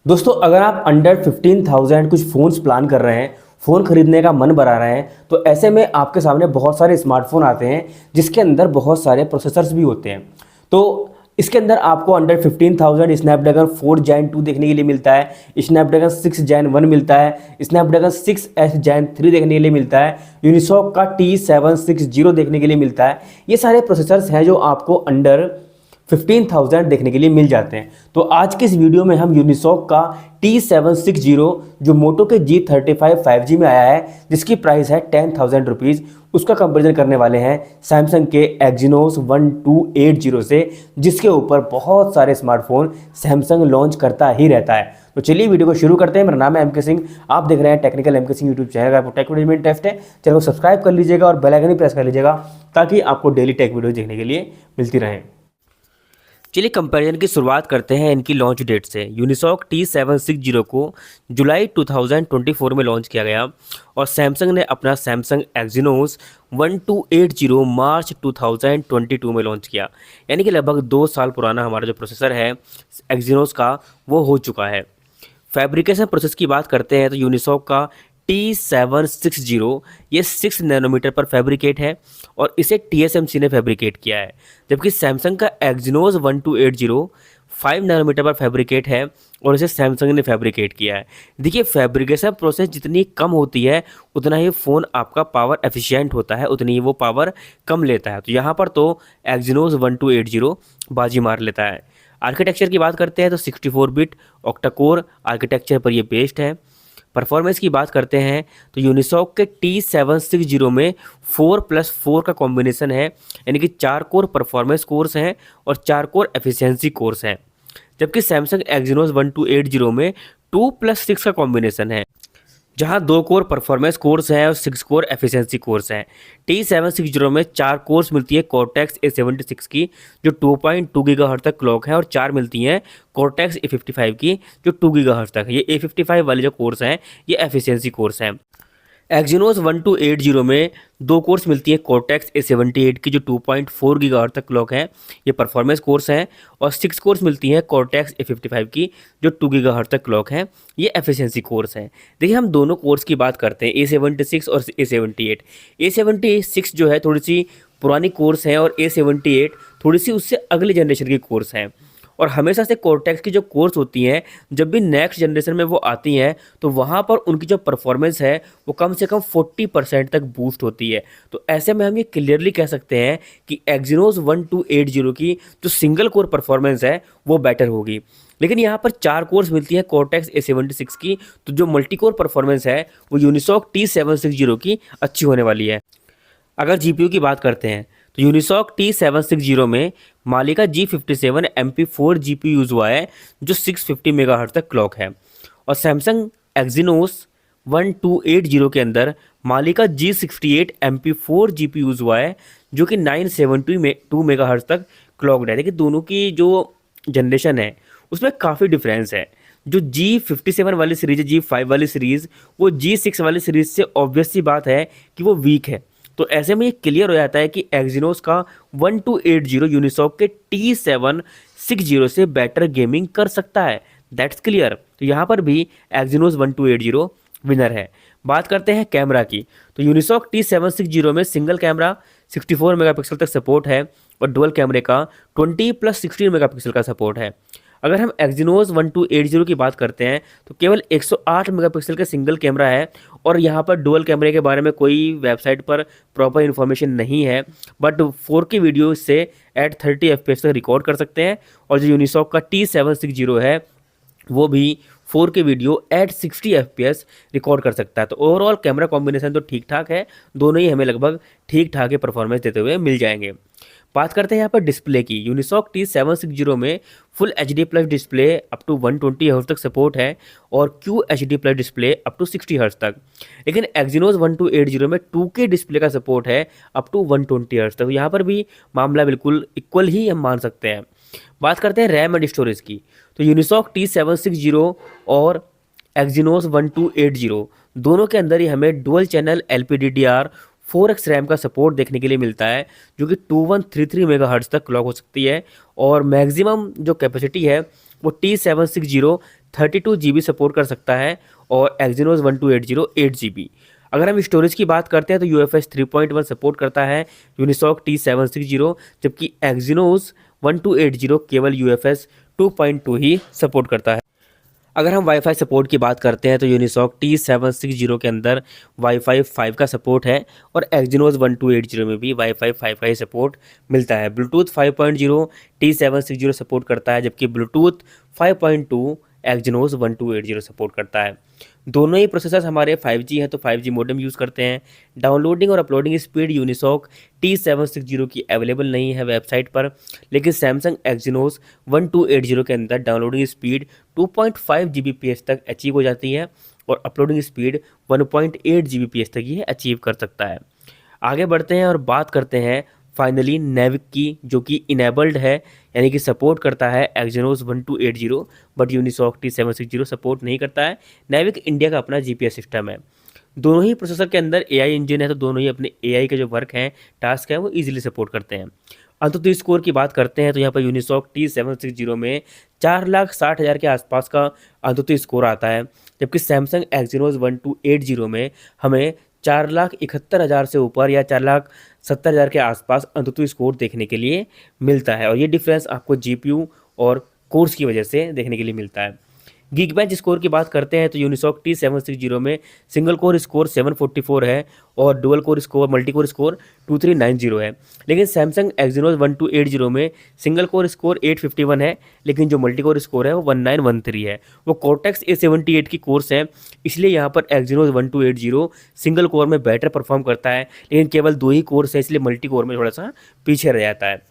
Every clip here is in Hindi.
दोस्तों अगर आप अंडर 15,000 कुछ फ़ोन्स प्लान कर रहे हैं, फ़ोन खरीदने का मन बना रहे हैं, तो ऐसे में आपके सामने बहुत सारे स्मार्टफ़ोन आते हैं जिसके अंदर बहुत सारे प्रोसेसर्स भी होते हैं। तो इसके अंदर आपको अंडर 15,000 स्नैपड्रैगन 4 Gen 2 देखने के लिए मिलता है, स्नैपड्रैगन 6 Gen 1 मिलता है, स्नैपड्रैगन 6S Gen 3 देखने के लिए मिलता है, यूनिसॉक का T760 देखने के लिए मिलता है। ये सारे प्रोसेसर्स हैं जो आपको अंडर 15,000 देखने के लिए मिल जाते हैं। तो आज के इस वीडियो में हम यूनिसॉक का T760 जो मोटो के G35 5G में आया है, जिसकी प्राइस है 10,000 रुपीज़, उसका कंपेरिजन करने वाले हैं सैमसंग के Exynos 1280 से, जिसके ऊपर बहुत सारे स्मार्टफोन सैमसंग लॉन्च करता ही रहता है। तो चलिए वीडियो को शुरू करते हैं। मेरा नाम है MK सिंह, आप देख रहे हैं technical MK Singh YouTube channel. आपको टेक वीडियो में टेस्ट है, चैनल को सब्सक्राइब कर लीजिएगा और बेल आइकन भी प्रेस कर लीजिएगा ताकि आपको डेली टेक वीडियो देखने के लिए मिलती रहे। चलिए कंपैरिजन की शुरुआत करते हैं इनकी लॉन्च डेट से। यूनिसॉक T760 को जुलाई 2024 में लॉन्च किया गया और सैमसंग ने अपना सैमसंग Exynos 1280 मार्च 2022 में लॉन्च किया। यानी कि लगभग 2 साल पुराना हमारा जो प्रोसेसर है Exynos का वो हो चुका है। फैब्रिकेशन प्रोसेस की बात करते हैं तो यूनिसॉक का T760 ये 6 नैनोमीटर पर फैब्रिकेट है और इसे TSMC ने फैब्रिकेट किया है, जबकि सैमसंग का Exynos 1280 5 नैनोमीटर पर फैब्रिकेट है और इसे सैमसंग ने फैब्रिकेट किया है। देखिए फैब्रिकेशन प्रोसेस जितनी कम होती है उतना ही फ़ोन आपका पावर एफिशिएंट होता है, उतनी ही वो पावर कम लेता है। तो यहाँ पर तो Exynos 1280 बाजी मार लेता है। आर्किटेक्चर की बात करते हैं तो 64 बिट ऑक्टा-कोर आर्किटेक्चर पर ये बेस्ड है। परफॉर्मेंस की बात करते हैं तो यूनिसॉक के T760 में 4+4 का कॉम्बिनेशन है, यानी कि 4 कोर परफॉर्मेंस कोर्स हैं और 4 कोर एफिशिएंसी कोर्स हैं, जबकि सैमसंग Exynos 1280 में 2+6 का कॉम्बिनेशन है, जहां 2 कोर परफॉर्मेंस कोर्स हैं और 6 कोर एफिशिएंसी कोर्स हैं। T760 में 4 कोर्स मिलती है Cortex A76 की जो 2.2 गीगाहर्ट्ज़ तक क्लॉक है और 4 मिलती हैं Cortex A55 की जो 2 गीगाहर्ट्ज़ तक है। ये A55 वाले जो कोर्स हैं ये एफिशिएंसी कोर्स हैं। Exynos 1280 में 2 कोर्स मिलती है Cortex A78 की जो 2.4 गीगाहर्ट्ज़ तक क्लॉक है, ये परफॉर्मेंस कोर्स हैं, और 6 कोर्स मिलती है Cortex A55 की जो 2 गीगाहर्ट्ज़ तक क्लॉक है, ये एफिशिएंसी कोर्स हैं। देखिए हम दोनों कोर्स की बात करते हैं A76 और A78। A76 जो है थोड़ी सी पुरानी कोर्स है और A78 थोड़ी सी उससे अगले जनरेशन की कोर्स हैं। और हमेशा से कॉर्टेक्स की जो कोर्स होती हैं जब भी नेक्स्ट जनरेशन में वो आती हैं तो वहाँ पर उनकी जो परफॉर्मेंस है वो कम से कम 40% तक बूस्ट होती है। तो ऐसे में हम ये क्लियरली कह सकते हैं कि Exynos 1280 की जो सिंगल कोर परफॉर्मेंस है वो बेटर होगी। लेकिन यहाँ पर 4 कोर्स मिलती है Cortex A76 की, तो जो मल्टी कोर परफॉर्मेंस है वो यूनिसॉक T760 की अच्छी होने वाली है। अगर GPU की बात करते हैं तो यूनिसॉक T760 में मालिका G57 MP4 GPU यूज़ हुआ है जो 650 मेगाहर्ट्ज़ तक क्लॉक है, और सैमसंग Exynos 1280 के अंदर मालिका G68 MP4 GPU यूज़ हुआ है जो कि 972 मेगाहर्ट्ज़ तक क्लॉक्ड है। देखिए दोनों की जो जनरेशन है उसमें काफ़ी डिफरेंस है। जो G57 वाली सीरीज़ है, G5 वाली सीरीज़, वो G6 वाली सीरीज़ से ऑब्वियस सी बात है कि वो वीक है। तो ऐसे में ये क्लियर हो जाता है कि Exynos का 1280 यूनिसॉक के T760 से बेटर गेमिंग कर सकता है, दैट्स क्लियर। तो यहाँ पर भी Exynos 1280 विनर है। बात करते हैं कैमरा की, तो यूनिसॉक T760 में सिंगल कैमरा 64 मेगापिक्सल तक सपोर्ट है और डुअल कैमरे का 20+16 मेगापिक्सल का सपोर्ट है। अगर हम Exynos 1280 की बात करते हैं तो केवल 108 मेगापिक्सल का सिंगल कैमरा है और यहाँ पर डुअल कैमरे के बारे में कोई वेबसाइट पर प्रॉपर इन्फॉर्मेशन नहीं है, बट 4K वीडियो इससे एट 30 FPS तक रिकॉर्ड कर सकते हैं। और जो यूनिसॉक का T760 है वो भी 4K video at 60 FPS record कर सकता है। तो ओवरऑल कैमरा कॉम्बिनेशन तो ठीक ठाक है, दोनों ही हमें लगभग ठीक ठाक ही परफॉर्मेंस देते हुए मिल जाएंगे। बात करते हैं यहाँ पर डिस्प्ले की। यूनिसॉक T760 में full HD+ display up to 120 hertz तक सपोर्ट है और QHD+ display up to 60 hertz तक। लेकिन Exynos 1280 में 2K डिस्प्ले का सपोर्ट है अप टू 120 हर्ट्ज तक। यहाँ पर भी मामला बिल्कुल इक्वल ही हम मान सकते हैं। बात करते हैं रैम एंड स्टोरेज की, तो यूनिसॉक T760 और Exynos 1280 दोनों के अंदर ही हमें dual channel LPDDR 4x RAM का सपोर्ट देखने के लिए मिलता है जो कि 2133 मेगाहर्ट्ज़ तक क्लॉक हो सकती है, और मैक्सिमम जो कैपेसिटी है वो T760 32 GB सपोर्ट कर सकता है और Exynos 1280 8 GB। अगर हम स्टोरेज की बात करते हैं तो UFS 3.1 सपोर्ट करता है यूनिसॉक T760, जबकि Exynos 1280 केवल UFS 2.2 ही सपोर्ट करता है। अगर हम वाईफाई सपोर्ट की बात करते हैं तो यूनिसॉक T760 के अंदर वाईफाई 5 का सपोर्ट है और Exynos 1280 में भी वाईफाई 5 का ही सपोर्ट मिलता है। ब्लूटूथ 5.0 T760 सपोर्ट करता है, जबकि ब्लूटूथ 5.2 Exynos 1280 सपोर्ट करता है। दोनों ही प्रोसेसर्स हमारे 5G हैं तो 5G मॉडेम यूज़ करते हैं। डाउनलोडिंग और अपलोडिंग स्पीड यूनिसॉक T760 की अवेलेबल नहीं है वेबसाइट पर, लेकिन सैमसंग Exynos 1280 के अंदर डाउनलोडिंग स्पीड 2.5 Gbps तक अचीव हो जाती है और अपलोडिंग स्पीड 1.8 Gbps तक ये अचीव कर सकता है। आगे बढ़ते हैं और बात करते हैं फाइनली नेविक की, जो कि इनेबल्ड है, यानी कि सपोर्ट करता है Exynos 1280, but Unisoc T760 support नहीं करता है। नेविक इंडिया का अपना GPS सिस्टम है। दोनों ही प्रोसेसर के अंदर AI इंजन है, तो दोनों ही अपने AI के जो वर्क हैं, टास्क हैं, वो ईजिली सपोर्ट करते हैं। अंततः स्कोर की बात करते हैं तो यहाँ पर यूनिसॉक T760 में 4,60,000 के आसपास का अंततः स्कोर आता है, जबकि सैमसंग Exynos 1280 में हमें 4,71,000 से ऊपर या 4,70,000 के आसपास अंततः स्कोर देखने के लिए मिलता है। और ये डिफरेंस आपको GPU और कोर्स की वजह से देखने के लिए मिलता है। गीकबेंच स्कोर की बात करते हैं तो यूनिसॉक T760 में सिंगल कोर स्कोर 744 है और dual core score multi core score 2390 है, लेकिन सैमसंग Exynos 1280 में सिंगल कोर स्कोर 851 है, लेकिन जो मल्टी कोर स्कोर है वो 1913 है। वो कॉर्टेक्स A78 की कोर्स है, इसलिए यहाँ पर Exynos 1280 सिंगल कोर में बेटर परफॉर्म करता है, लेकिन केवल 2 ही कोर्स है, इसलिए मल्टी कोर में थोड़ा सा पीछे रह जाता है।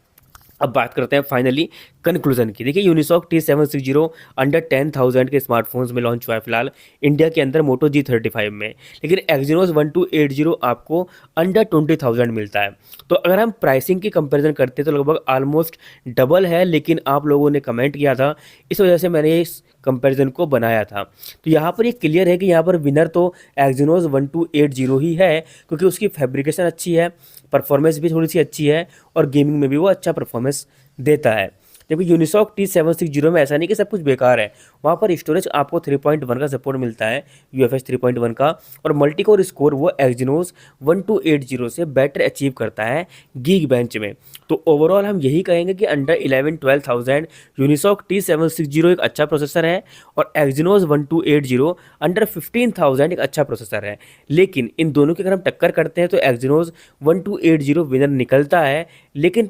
अब बात करते हैं फाइनली कंक्लूजन की। देखिए, यूनिसॉक T760 अंडर 10,000 के स्मार्टफोन्स में लॉन्च हुआ है फिलहाल इंडिया के अंदर मोटो G35 में, लेकिन Exynos 1280 आपको अंडर 20,000 मिलता है। तो अगर हम प्राइसिंग की कंपैरिजन करते हैं तो लगभग ऑलमोस्ट डबल है, लेकिन आप लोगों ने कमेंट किया था, इस वजह से मैंने इस कंपैरिजन को बनाया था। तो यहाँ पर ये क्लियर है कि यहाँ पर विनर तो Exynos 1280 ही है, क्योंकि उसकी फैब्रिकेशन अच्छी है, परफॉर्मेंस भी थोड़ी सी अच्छी है और गेमिंग में भी वो अच्छा परफॉर्मेंस देता है। जबकि यूनिसॉक T760 में ऐसा नहीं कि सब कुछ बेकार है, वहाँ पर स्टोरेज आपको 3.1 का सपोर्ट मिलता है, UFS 3.1 का, और मल्टी कोर स्कोर वो Exynos 1280 से बेटर अचीव करता है गीक बेंच में। तो ओवरऑल हम यही कहेंगे कि अंडर 11-12,000 यूनिसॉक T760 एक अच्छा प्रोसेसर है और Exynos 1280 अंडर 15,000 एक अच्छा प्रोसेसर है। लेकिन इन दोनों की अगर हम टक्कर करते हैं तो Exynos 1280 विनर निकलता है, लेकिन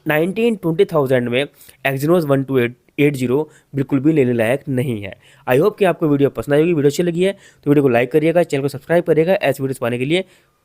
19-20,000 में Exynos 1280 बिल्कुल भी लेने लायक नहीं है। आई होप कि आपको वीडियो पसंद आई होगी। वीडियो अच्छी लगी है तो वीडियो को लाइक करिएगा, चैनल को सब्सक्राइब करिएगा ऐसे वीडियोस पाने के लिए।